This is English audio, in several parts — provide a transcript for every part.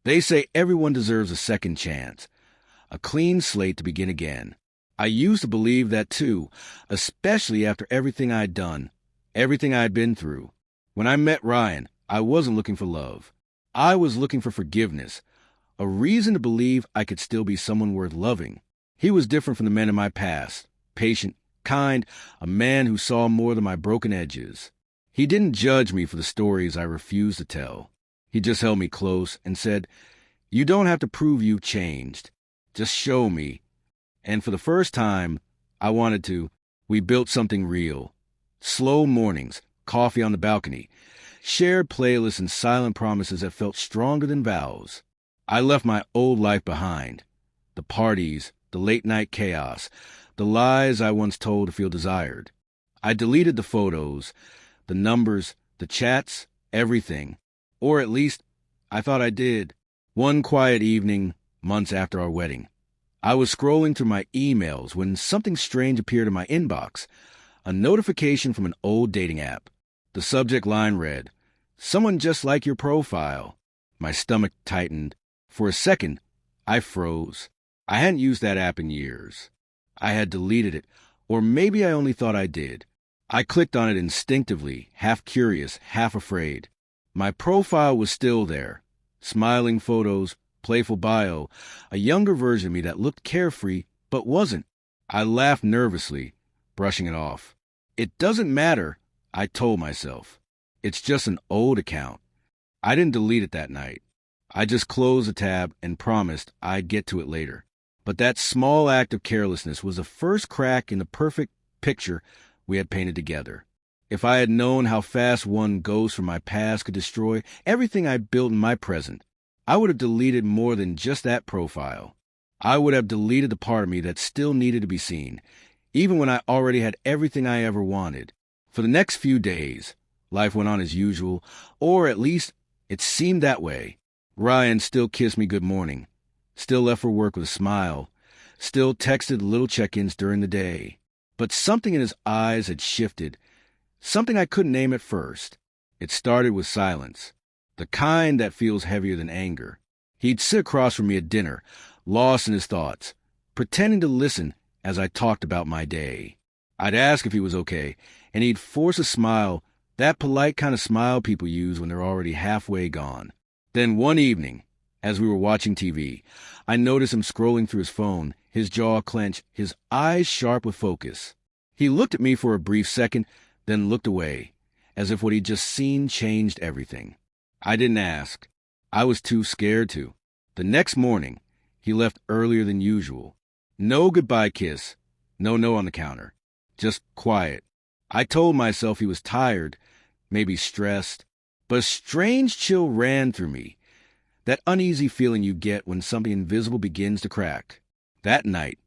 They say everyone deserves a second chance, a clean slate to begin again. I used to believe that too, especially after everything I'd done, everything I'd been through. When I met Ryan, I wasn't looking for love. I was looking for forgiveness, a reason to believe I could still be someone worth loving. He was different from the men in my past, patient, kind, a man who saw more than my broken edges. He didn't judge me for the stories I refused to tell. He just held me close and said, "You don't have to prove you've changed. Just show me." And for the first time, I wanted to. We built something real. Slow mornings, coffee on the balcony, shared playlists and silent promises that felt stronger than vows. I left my old life behind. The parties, the late-night chaos, the lies I once told to feel desired. I deleted the photos, the numbers, the chats, everything. Or at least, I thought I did. One quiet evening, months after our wedding, I was scrolling through my emails when something strange appeared in my inbox, a notification from an old dating app. The subject line read, "Someone just like your profile." My stomach tightened. For a second, I froze. I hadn't used that app in years. I had deleted it, or maybe I only thought I did. I clicked on it instinctively, half curious, half afraid. My profile was still there. Smiling photos, playful bio, a younger version of me that looked carefree, but wasn't. I laughed nervously, brushing it off. It doesn't matter, I told myself. It's just an old account. I didn't delete it that night. I just closed the tab and promised I'd get to it later. But that small act of carelessness was the first crack in the perfect picture we had painted together. If I had known how fast one ghost from my past could destroy everything I built in my present, I would have deleted more than just that profile. I would have deleted the part of me that still needed to be seen, even when I already had everything I ever wanted. For the next few days, life went on as usual, or at least it seemed that way. Ryan still kissed me good morning, still left for work with a smile, still texted little check-ins during the day. But something in his eyes had shifted, something I couldn't name at first. It started with silence, the kind that feels heavier than anger. He'd sit across from me at dinner, lost in his thoughts, pretending to listen as I talked about my day. I'd ask if he was okay, and he'd force a smile, that polite kind of smile people use when they're already halfway gone. Then one evening, as we were watching TV, I noticed him scrolling through his phone, his jaw clenched, his eyes sharp with focus. He looked at me for a brief second, then looked away, as if what he'd just seen changed everything. I didn't ask. I was too scared to. The next morning, he left earlier than usual. No goodbye kiss, no note on the counter. Just quiet. I told myself he was tired, maybe stressed, but a strange chill ran through me, that uneasy feeling you get when something invisible begins to crack. That night,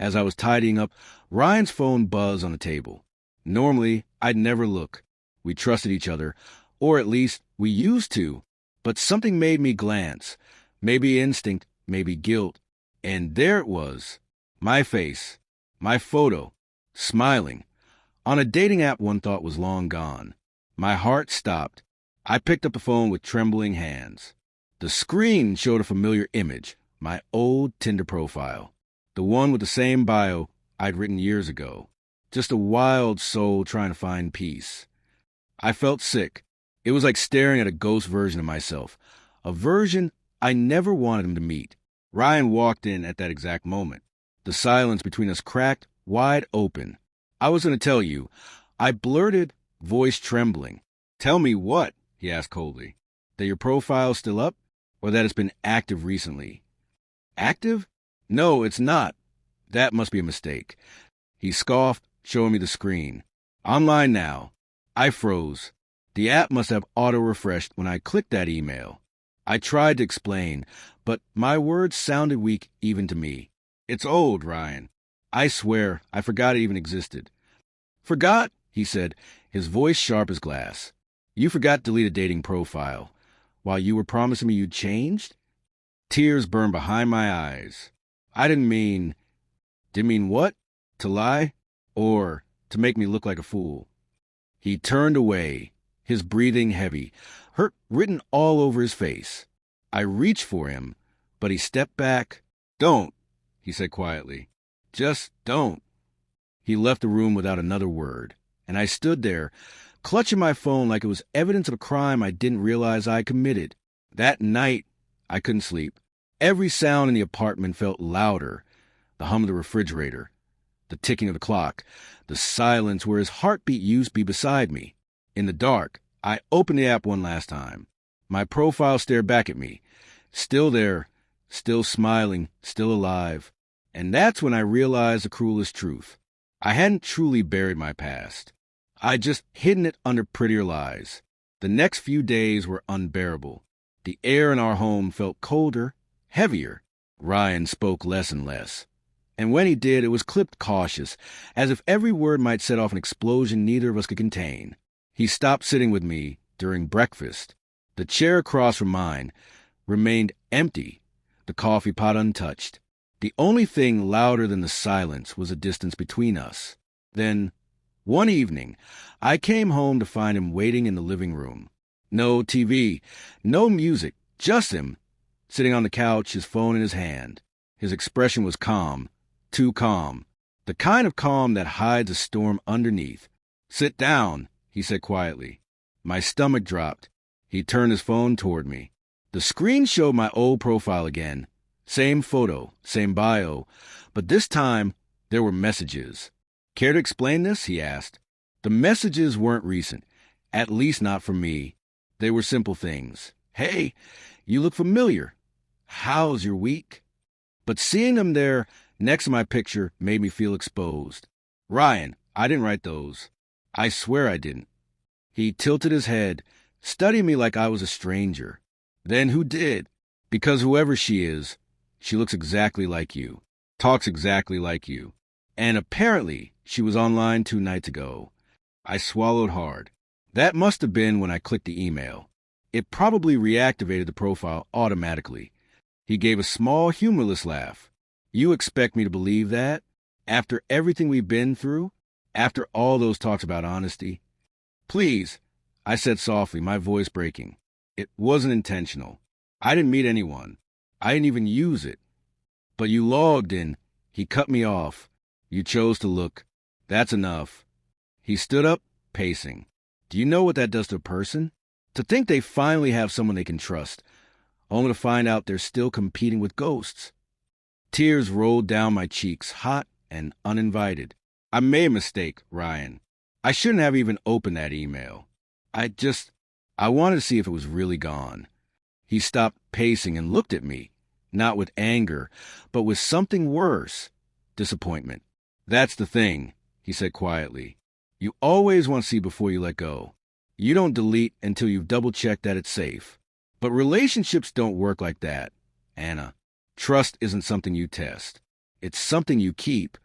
as I was tidying up, Ryan's phone buzzed on the table. Normally, I'd never look. We trusted each other, or at least we used to, but something made me glance. Maybe instinct, maybe guilt. And there it was, my face, my photo, smiling, on a dating app one thought was long gone. My heart stopped. I picked up the phone with trembling hands. The screen showed a familiar image, my old Tinder profile, the one with the same bio I'd written years ago. Just a wild soul trying to find peace. I felt sick. It was like staring at a ghost version of myself, a version I never wanted him to meet. Ryan walked in at that exact moment. The silence between us cracked wide open. "I was going to tell you," I blurted, voice trembling. "Tell me what?" he asked coldly. "That your profile's still up, or that it's been active recently?" "Active? No, it's not. That must be a mistake." He scoffed, showing me the screen. "Online now." I froze. The app must have auto-refreshed when I clicked that email. I tried to explain, but my words sounded weak even to me. "It's old, Ryan. I swear, I forgot it even existed." "Forgot?" he said, his voice sharp as glass. "You forgot to delete a dating profile, while you were promising me you'd changed?" Tears burned behind my eyes. I didn't mean what? To lie? Or to make me look like a fool? He turned away, his breathing heavy, hurt written all over his face. I reached for him, but he stepped back. "Don't," he said quietly. "Just don't." He left the room without another word, and I stood there, clutching my phone like it was evidence of a crime I didn't realize I committed. That night, I couldn't sleep. Every sound in the apartment felt louder. The hum of the refrigerator, the ticking of the clock, the silence where his heartbeat used to be beside me. In the dark, I opened the app one last time. My profile stared back at me. Still there, still smiling, still alive. And that's when I realized the cruelest truth. I hadn't truly buried my past. I'd just hidden it under prettier lies. The next few days were unbearable. The air in our home felt colder, heavier. Ryan spoke less and less. And when he did, it was clipped cautious, as if every word might set off an explosion neither of us could contain. He stopped sitting with me during breakfast. The chair across from mine remained empty, the coffee pot untouched. The only thing louder than the silence was the distance between us. Then, one evening, I came home to find him waiting in the living room. No TV, no music, just him, sitting on the couch, his phone in his hand. His expression was calm, too calm, the kind of calm that hides a storm underneath. "Sit down," he said quietly. My stomach dropped. He turned his phone toward me. The screen showed my old profile again. Same photo, same bio, but this time there were messages. "Care to explain this?" he asked. The messages weren't recent, at least not for me. They were simple things. "Hey, you look familiar. How's your week?" But seeing them there next to my picture made me feel exposed. "Ryan, I didn't write those. I swear I didn't." He tilted his head, studying me like I was a stranger. "Then who did?" "Because whoever she is, she looks exactly like you, talks exactly like you. And apparently she was online 2 nights ago." I swallowed hard. That must have been when I clicked the email. It probably reactivated the profile automatically. He gave a small, humorless laugh. "You expect me to believe that? After everything we've been through? After all those talks about honesty?" "Please," I said softly, my voice breaking. "It wasn't intentional. I didn't meet anyone. I didn't even use it. But you logged in." He cut me off. "You chose to look. That's enough." He stood up, pacing. "Do you know what that does to a person? To think they finally have someone they can trust, only to find out they're still competing with ghosts." Tears rolled down my cheeks, hot and uninvited. "I made a mistake, Ryan. I shouldn't have even opened that email. I wanted to see if it was really gone." He stopped pacing and looked at me, not with anger, but with something worse, disappointment. "That's the thing," he said quietly. "You always want to see before you let go. You don't delete until you've double-checked that it's safe. But relationships don't work like that, Anna. Trust isn't something you test. It's something you keep."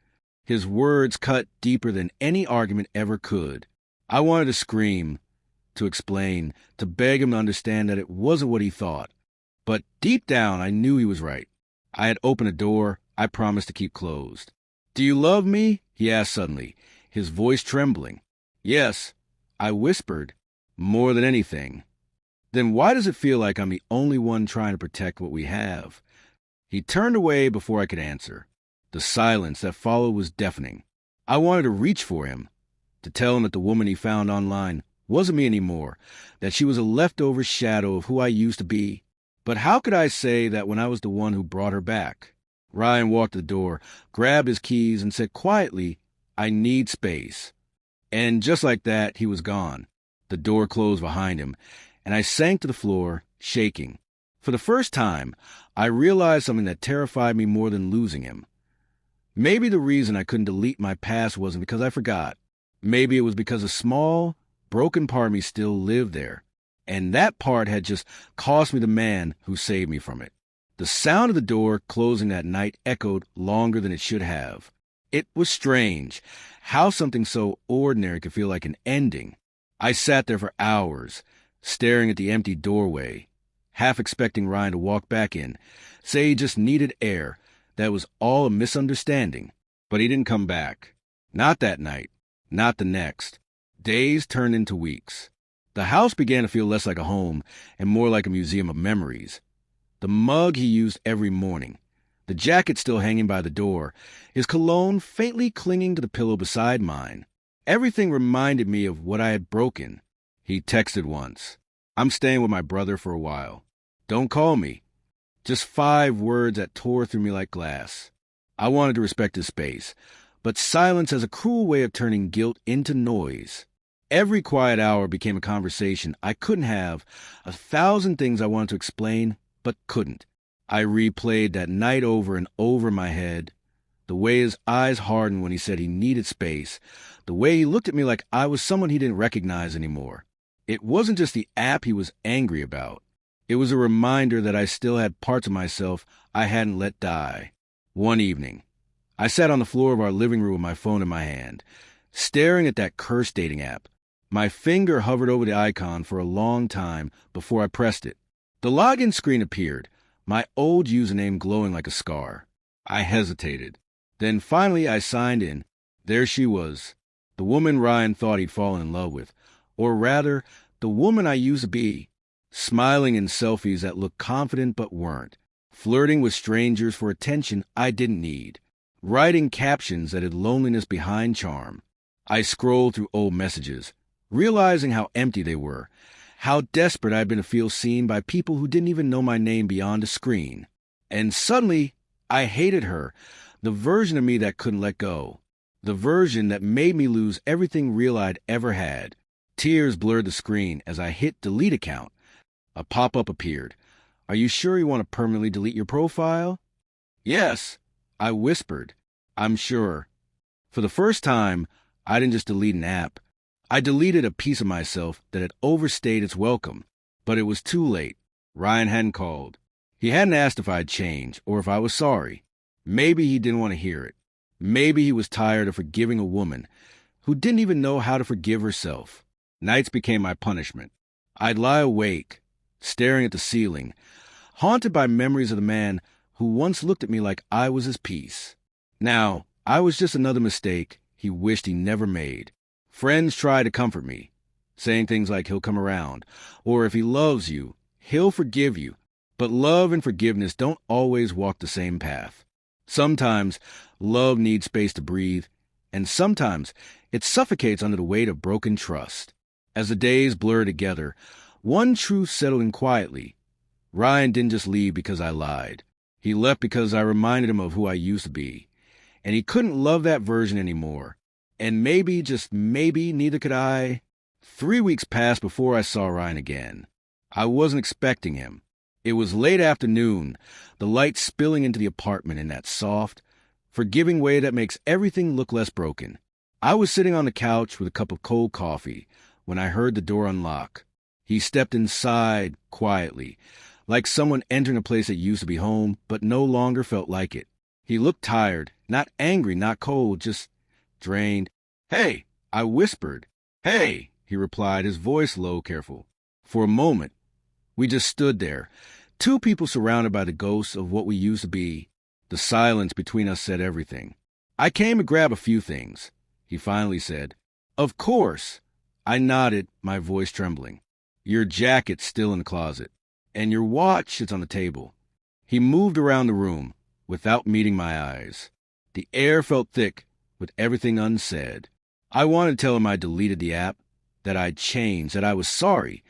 His words cut deeper than any argument ever could. I wanted to scream, to explain, to beg him to understand that it wasn't what he thought. But deep down, I knew he was right. I had opened a door I promised to keep closed. "Do you love me?" he asked suddenly, his voice trembling. "Yes," I whispered, "more than anything." "Then why does it feel like I'm the only one trying to protect what we have?" He turned away before I could answer. The silence that followed was deafening. I wanted to reach for him, to tell him that the woman he found online wasn't me anymore, that she was a leftover shadow of who I used to be. But how could I say that when I was the one who brought her back? Ryan walked to the door, grabbed his keys, and said quietly, "I need space." And just like that, he was gone. The door closed behind him, and I sank to the floor, shaking. For the first time, I realized something that terrified me more than losing him. Maybe the reason I couldn't delete my past wasn't because I forgot. Maybe it was because a small, broken part of me still lived there. And that part had just cost me the man who saved me from it. The sound of the door closing that night echoed longer than it should have. It was strange how something so ordinary could feel like an ending. I sat there for hours, staring at the empty doorway, half expecting Ryan to walk back in, say he just needed air, that it was all a misunderstanding. But he didn't come back. Not that night. Not the next. Days turned into weeks. The house began to feel less like a home and more like a museum of memories. the mug he used every morning, the jacket still hanging by the door, his cologne faintly clinging to the pillow beside mine. Everything reminded me of what I had broken. He texted once, "I'm staying with my brother for a while. Don't call me." Just 5 words that tore through me like glass. I wanted to respect his space, but silence has a cruel way of turning guilt into noise. Every quiet hour became a conversation I couldn't have, 1,000 things I wanted to explain, but couldn't. I replayed that night over and over in my head, the way his eyes hardened when he said he needed space, the way he looked at me like I was someone he didn't recognize anymore. It wasn't just the app he was angry about. It was a reminder that I still had parts of myself I hadn't let die. One evening, I sat on the floor of our living room with my phone in my hand, staring at that cursed dating app. My finger hovered over the icon for a long time before I pressed it. The login screen appeared, my old username glowing like a scar. I hesitated. Then finally I signed in. There she was, the woman Ryan thought he'd fallen in love with, or rather, the woman I used to be. Smiling in selfies that looked confident but weren't, flirting with strangers for attention I didn't need, writing captions that had loneliness behind charm. I scrolled through old messages, realizing how empty they were, how desperate I'd been to feel seen by people who didn't even know my name beyond a screen. And suddenly, I hated her, the version of me that couldn't let go, the version that made me lose everything real I'd ever had. Tears blurred the screen as I hit delete account. A pop-up appeared. "Are you sure you want to permanently delete your profile?" "Yes," I whispered. "I'm sure." For the first time, I didn't just delete an app. I deleted a piece of myself that had overstayed its welcome. But it was too late. Ryan hadn't called. He hadn't asked if I'd changed or if I was sorry. Maybe he didn't want to hear it. Maybe he was tired of forgiving a woman who didn't even know how to forgive herself. Nights became my punishment. I'd lie awake, staring at the ceiling, haunted by memories of the man who once looked at me like I was his piece. Now, I was just another mistake he wished he never made. Friends tried to comfort me, saying things like he'll come around, or if he loves you, he'll forgive you. But love and forgiveness don't always walk the same path. Sometimes love needs space to breathe, and sometimes it suffocates under the weight of broken trust. As the days blur together, one truth settled in quietly. Ryan didn't just leave because I lied. He left because I reminded him of who I used to be. And he couldn't love that version anymore. And maybe, just maybe, neither could I. 3 weeks passed before I saw Ryan again. I wasn't expecting him. It was late afternoon, the light spilling into the apartment in that soft, forgiving way that makes everything look less broken. I was sitting on the couch with a cup of cold coffee when I heard the door unlock. He stepped inside quietly, like someone entering a place that used to be home, but no longer felt like it. He looked tired, not angry, not cold, just drained. "Hey," I whispered. "Hey," he replied, his voice low, careful. For a moment, we just stood there, two people surrounded by the ghosts of what we used to be. The silence between us said everything. "I came to grab a few things," he finally said. "Of course." I nodded, my voice trembling. "Your jacket's still in the closet, and your watch is on the table." He moved around the room, without meeting my eyes. The air felt thick, with everything unsaid. I wanted to tell him I'd deleted the app, that I'd changed, that I was sorry,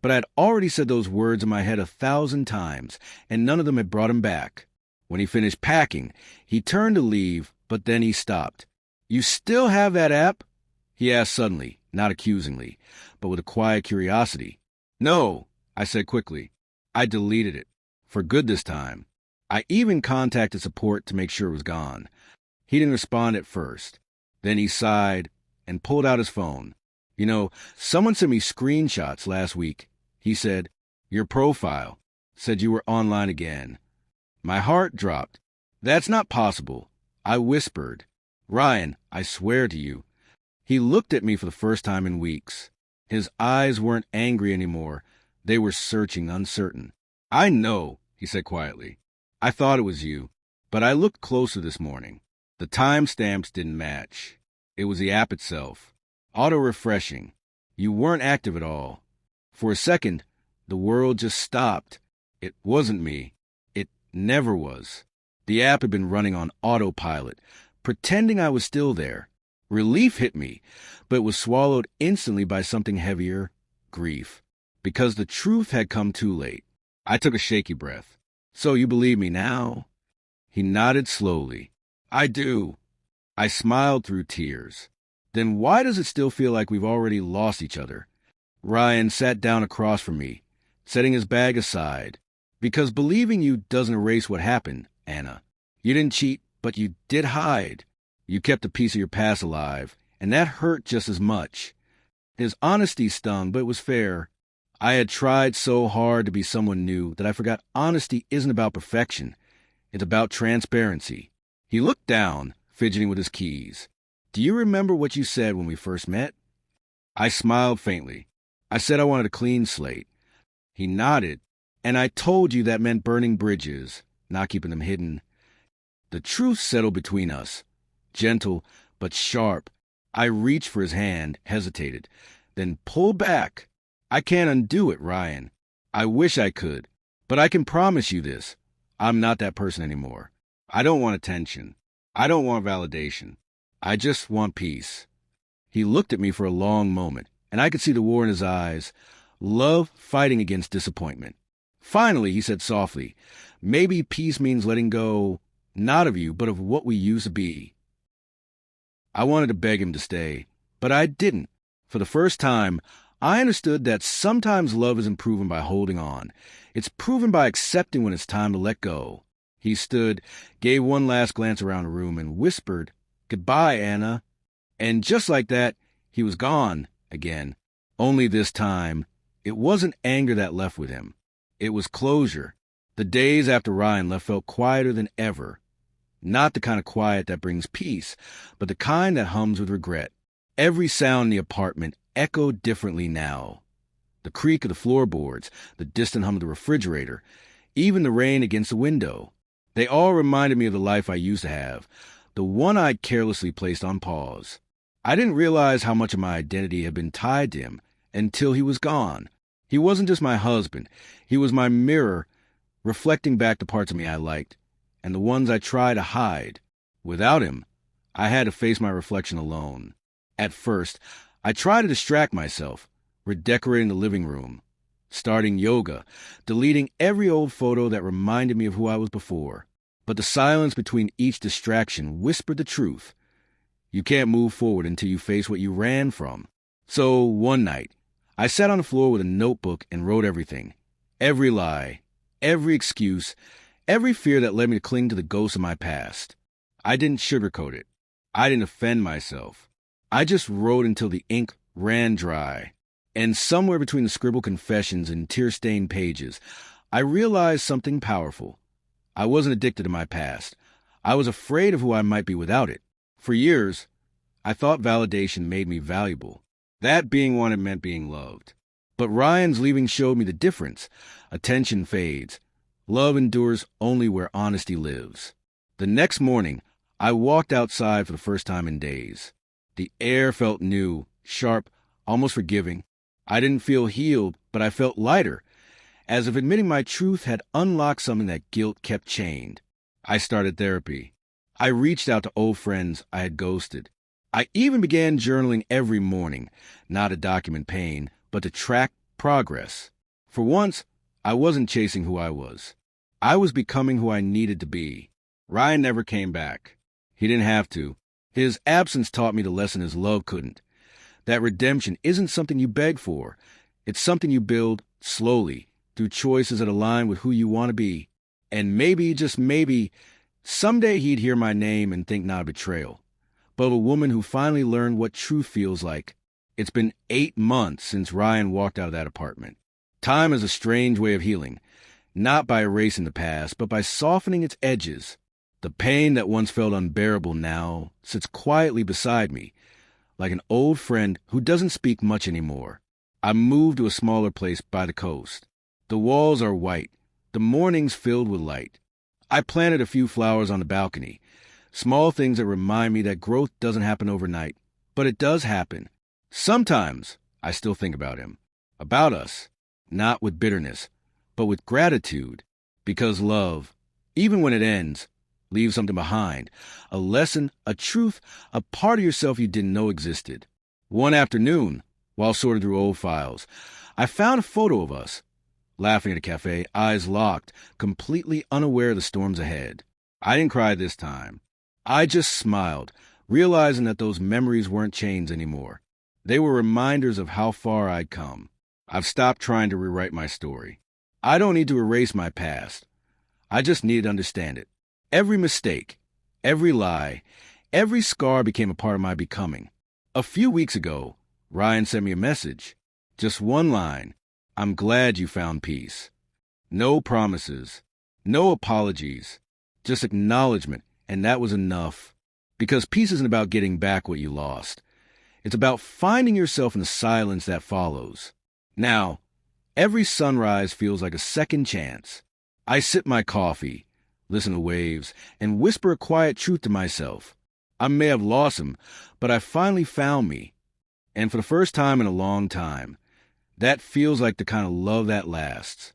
but I'd already said those words in my head 1,000 times, and none of them had brought him back. When he finished packing, he turned to leave, but then he stopped. "You still have that app?" he asked suddenly, not accusingly, but with a quiet curiosity. "No," I said quickly. "I deleted it. For good this time. I even contacted support to make sure it was gone." He didn't respond at first. Then he sighed and pulled out his phone. "You know, someone sent me screenshots last week." He said, "Your profile said you were online again." My heart dropped. "That's not possible," I whispered. "Ryan, I swear to you." He looked at me for the first time in weeks. His eyes weren't angry anymore. They were searching, uncertain. "I know," he said quietly. "I thought it was you, but I looked closer this morning. The timestamps didn't match. It was the app itself. Auto-refreshing. You weren't active at all." For a second, the world just stopped. It wasn't me. It never was. The app had been running on autopilot, pretending I was still there. Relief hit me, but it was swallowed instantly by something heavier, grief. Because the truth had come too late. I took a shaky breath. So you believe me now? He nodded slowly. I do. I smiled through tears. Then why does it still feel like we've already lost each other? Ryan sat down across from me, setting his bag aside. Because believing you doesn't erase what happened, Anna. You didn't cheat, but you did hide. You kept a piece of your past alive, and that hurt just as much. His honesty stung, but it was fair. I had tried so hard to be someone new that I forgot honesty isn't about perfection. It's about transparency. He looked down, fidgeting with his keys. Do you remember what you said when we first met? I smiled faintly. I said I wanted a clean slate. He nodded, and I told you that meant burning bridges, not keeping them hidden. The truth settled between us. Gentle, but sharp. I reached for his hand, hesitated, then pulled back. I can't undo it, Ryan. I wish I could, but I can promise you this. I'm not that person anymore. I don't want attention. I don't want validation. I just want peace. He looked at me for a long moment, and I could see the war in his eyes, love fighting against disappointment. Finally, he said softly, maybe peace means letting go, not of you, but of what we used to be. I wanted to beg him to stay, but I didn't. For the first time, I understood that sometimes love isn't proven by holding on. It's proven by accepting when it's time to let go. He stood, gave one last glance around the room, and whispered, Goodbye, Anna. And just like that, he was gone again. Only this time, it wasn't anger that left with him. It was closure. The days after Ryan left felt quieter than ever. Not the kind of quiet that brings peace, but the kind that hums with regret. Every sound in the apartment echoed differently now. The creak of the floorboards, the distant hum of the refrigerator, even the rain against the window. They all reminded me of the life I used to have, the one I'd carelessly placed on pause. I didn't realize how much of my identity had been tied to him until he was gone. He wasn't just my husband. He was my mirror, reflecting back the parts of me I liked, and the ones I tried to hide. Without him, I had to face my reflection alone. At first, I tried to distract myself, redecorating the living room, starting yoga, deleting every old photo that reminded me of who I was before. But the silence between each distraction whispered the truth. You can't move forward until you face what you ran from. So one night, I sat on the floor with a notebook and wrote everything. Every lie, every excuse, every fear that led me to cling to the ghosts of my past. I didn't sugarcoat it. I didn't offend myself. I just wrote until the ink ran dry. And somewhere between the scribbled confessions and tear-stained pages, I realized something powerful. I wasn't addicted to my past. I was afraid of who I might be without it. For years, I thought validation made me valuable. That being wanted meant being loved. But Ryan's leaving showed me the difference. Attention fades. Love endures only where honesty lives. The next morning, I walked outside for the first time in days. The air felt new, sharp, almost forgiving. I didn't feel healed, but I felt lighter, as if admitting my truth had unlocked something that guilt kept chained. I started therapy. I reached out to old friends I had ghosted. I even began journaling every morning, not to document pain, but to track progress. For once, I wasn't chasing who I was. I was becoming who I needed to be. Ryan never came back. He didn't have to. His absence taught me the lesson his love couldn't. That redemption isn't something you beg for. It's something you build slowly, through choices that align with who you want to be. And maybe, just maybe, someday he'd hear my name and think not a betrayal, but a woman who finally learned what truth feels like. It's been 8 months since Ryan walked out of that apartment. Time is a strange way of healing, not by erasing the past, but by softening its edges. The pain that once felt unbearable now sits quietly beside me, like an old friend who doesn't speak much anymore. I moved to a smaller place by the coast. The walls are white, the mornings filled with light. I planted a few flowers on the balcony, small things that remind me that growth doesn't happen overnight, but it does happen. Sometimes I still think about him, about us, not with bitterness, but with gratitude. Because love, even when it ends, leaves something behind. A lesson, a truth, a part of yourself you didn't know existed. One afternoon, while sorting through old files, I found a photo of us, laughing at a cafe, eyes locked, completely unaware of the storms ahead. I didn't cry this time. I just smiled, realizing that those memories weren't chains anymore. They were reminders of how far I'd come. I've stopped trying to rewrite my story. I don't need to erase my past. I just need to understand it. Every mistake, every lie, every scar became a part of my becoming. A few weeks ago, Ryan sent me a message. Just one line. I'm glad you found peace. No promises. No apologies. Just acknowledgement, and that was enough. Because peace isn't about getting back what you lost. It's about finding yourself in the silence that follows. Now, every sunrise feels like a second chance. I sip my coffee, listen to waves, and whisper a quiet truth to myself. I may have lost him, but I finally found me. And for the first time in a long time, that feels like the kind of love that lasts.